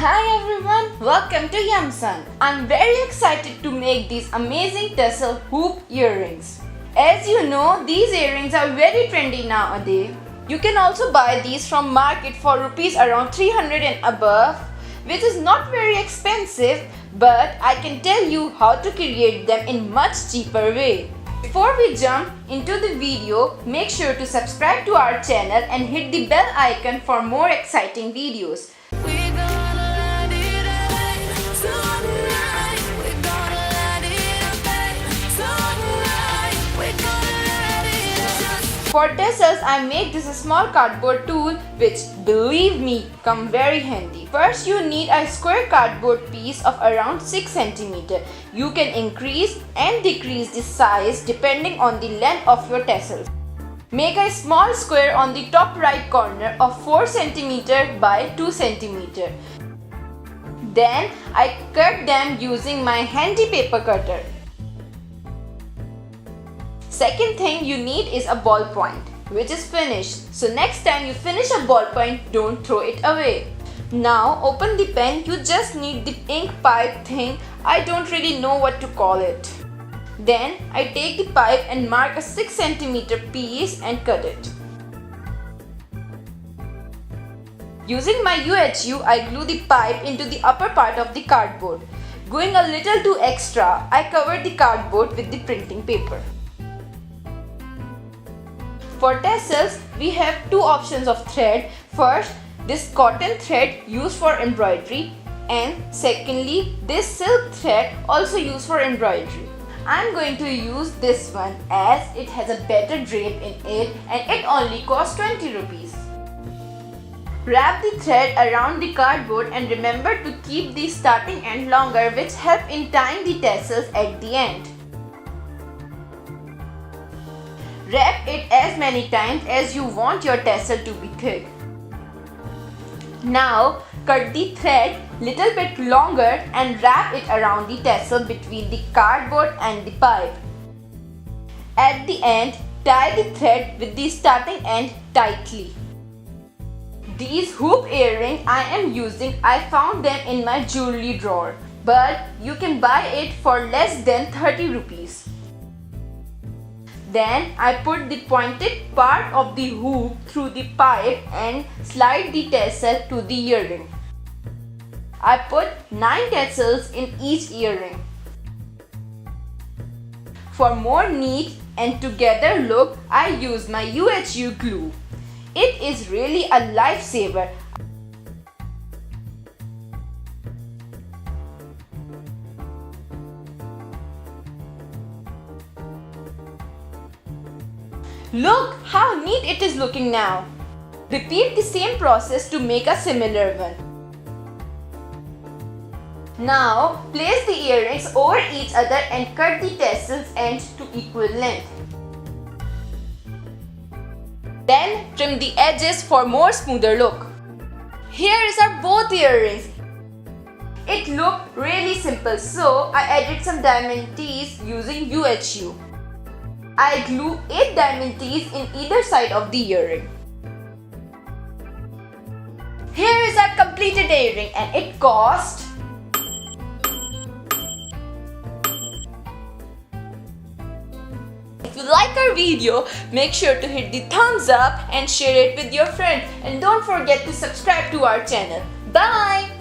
Hi everyone, welcome to YumSan. I'm very excited to make these amazing tassel hoop earrings. As you know, these earrings are very trendy nowadays. You can also buy these from market for rupees around 300 and above, which is not very expensive, but I can tell you how to create them in much cheaper way. Before we jump into the video, make sure to subscribe to our channel and hit the bell icon for more exciting videos. For tassels, I make this small cardboard tool which, believe me, come very handy. First, you need a square cardboard piece of around 6 cm. You can increase and decrease the size depending on the length of your tassels. Make a small square on the top right corner of 4 cm by 2 cm. Then, I cut them using my handy paper cutter. Second thing you need is a ballpoint, which is finished. So next time you finish a ballpoint, don't throw it away. Now open the pen. You just need the ink pipe thing. I don't really know what to call it. Then I take the pipe and mark a 6 cm piece and cut it. Using my UHU, I glue the pipe into the upper part of the cardboard. Going a little too extra, I covered the cardboard with the printing paper. For tassels, we have two options of thread. First, this cotton thread used for embroidery, and secondly, this silk thread also used for embroidery. I'm going to use this one as it has a better drape in it and it only costs 20 rupees. Wrap the thread around the cardboard and remember to keep the starting end longer, which help in tying the tassels at the end. Wrap it as many times as you want your tassel to be thick. Now cut the thread little bit longer and wrap it around the tassel between the cardboard and the pipe. At the end, tie the thread with the starting end tightly. These hoop earrings I am using, I found them in my jewelry drawer, but you can buy it for less than 30 rupees. Then I put the pointed part of the hoop through the pipe and slide the tassel to the earring. I put 9 tassels in each earring. For more neat and together look, I use my UHU glue. It is really a lifesaver. Look how neat it is looking now. Repeat the same process to make a similar one. Now place the earrings over each other and cut the tassels ends to equal length. Then trim the edges for more smoother look. Here is our both earrings. It looked really simple, so I added some diamond tees using UHU. I glue 8 diamond tees in either side of the earring. Here is our completed earring and it cost If you like our video, make sure to hit the thumbs up and share it with your friend, and don't forget to subscribe to our channel. Bye!